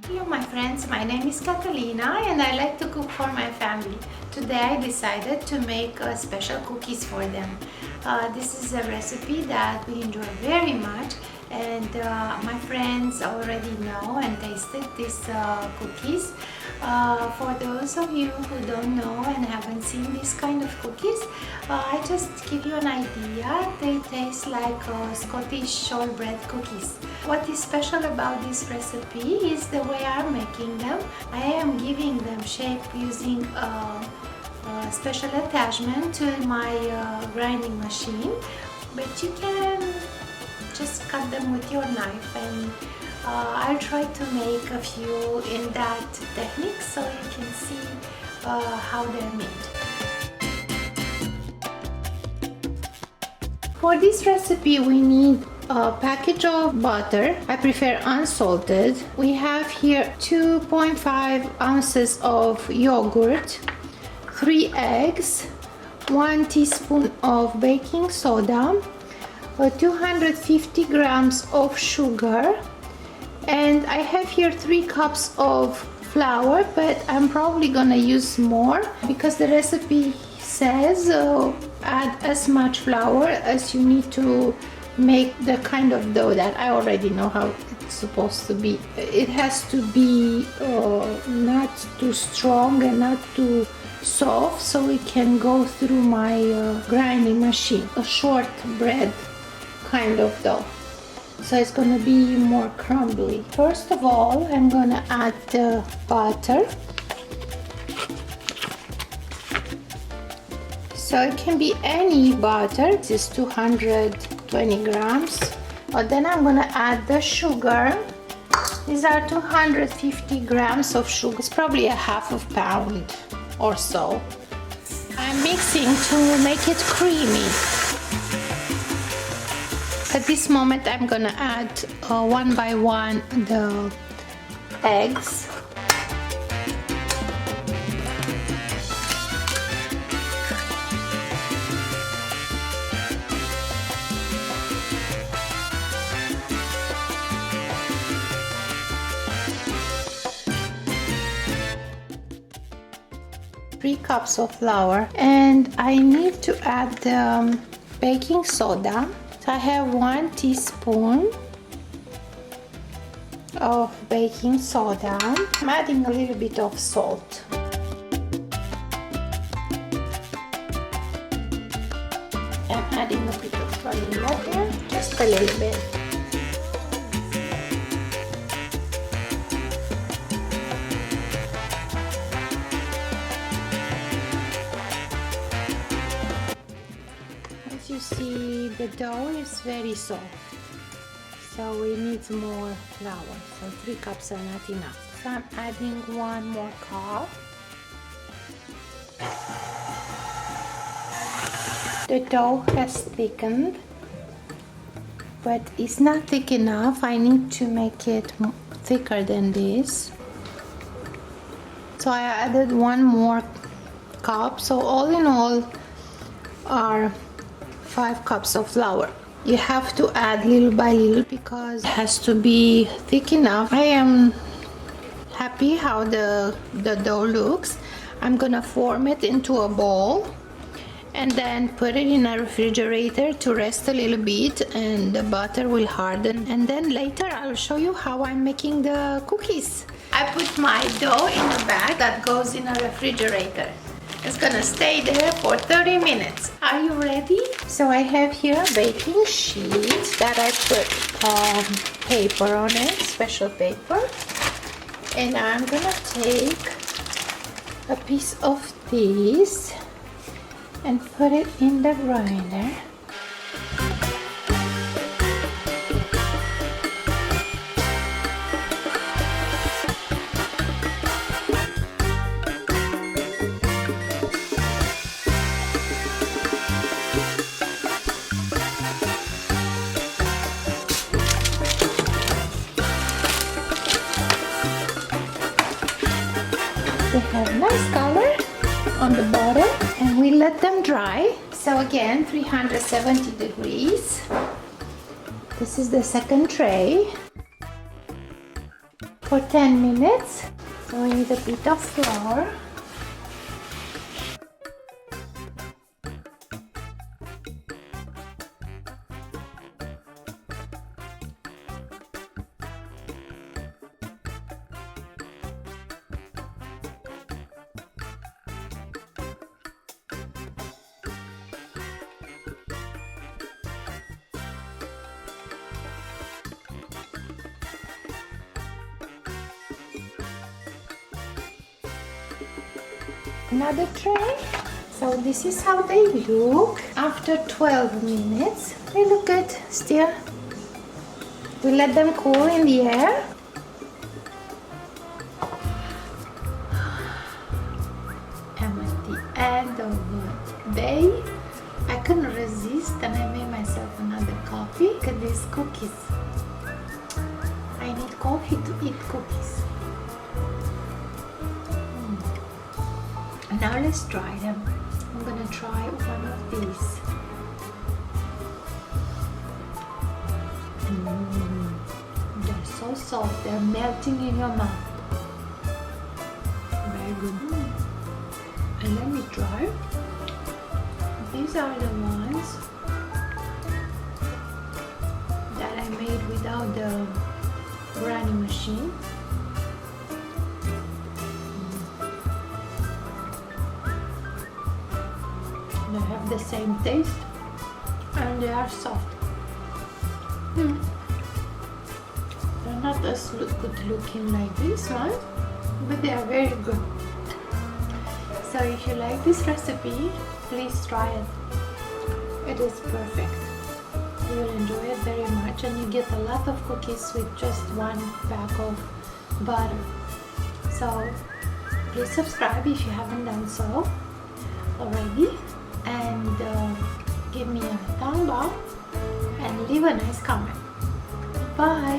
Hello my friends, my name is Catalina and I like to cook for my family. Today I decided to make special cookies for them. This is a recipe that we enjoy very much, and my friends already know and tasted these cookies. For those of you who don't know and haven't seen this kind of cookies, I just give you an idea. They taste like Scottish shortbread cookies. What is special about this recipe is the way I'm making them. I am giving them shape using a special attachment to my grinding machine, but you can just cut them with your knife, and I'll try to make a few in that technique so you can see how they're made. For this recipe we need a package of butter. I prefer unsalted. We have here 2.5 ounces of yogurt, 3 eggs, 1 teaspoon of baking soda, 250 grams of sugar, and I have here 3 cups of flour, but I'm probably gonna use more because the recipe says add as much flour as you need to make the kind of dough that I already know how it's supposed to be. It has to be not too strong and not too soft, so it can go through my grinding machine. A short bread kind of dough, so it's gonna be more crumbly. First of all, I'm gonna add the butter. So it can be any butter. This is 220 grams. But then I'm gonna add the sugar. These are 250 grams of sugar. It's probably a half a pound or so. I'm mixing to make it creamy. At this moment I'm gonna add one by one the eggs. Three cups of flour, and I need to add the baking soda. So I have 1 teaspoon of baking soda. I'm adding a little bit of salt. I'm adding a bit of vanilla here, just a little bit. You see, the dough is very soft, so we need more flour, so 3 cups are not enough. So I'm adding 1 more cup. The dough has thickened, but it's not thick enough. I need to make it thicker than this, so I added 1 more cup. So all in all are 5 cups of flour. You have to add little by little because it has to be thick enough. I am happy how the dough looks. I'm gonna form it into a ball and then put it in a refrigerator to rest a little bit, and the butter will harden, and then later I'll show you how I'm making the cookies. I put my dough in a bag that goes in a refrigerator. It's gonna stay there for 30 minutes. Are you ready? So I have here a baking sheet that I put paper on it, special paper. And I'm gonna take a piece of this and put it in the grinder. They have nice color on the bottom, and we let them dry. So again, 370 degrees. This is the second tray. for 10 minutes. So we need a bit of flour. Another tray. So this is how they look after 12 minutes. They look good still. We let them cool in the air. I'm at the end of the day. I couldn't resist and I made myself another coffee. Look at these cookies. I need coffee to eat cookies. Now let's try them. I'm gonna try one of these. They're so soft, they're melting in your mouth. Very good. And let me try. These are the ones that I made without the grinding machine. They have the same taste and they are soft. They're not as good looking like this one, but they are very good. So if you like this recipe, please try it. It is perfect. You will enjoy it very much and you get a lot of cookies with just one pack of butter. So please subscribe if you haven't done so already. And give me a thumb up and leave a nice comment. Bye!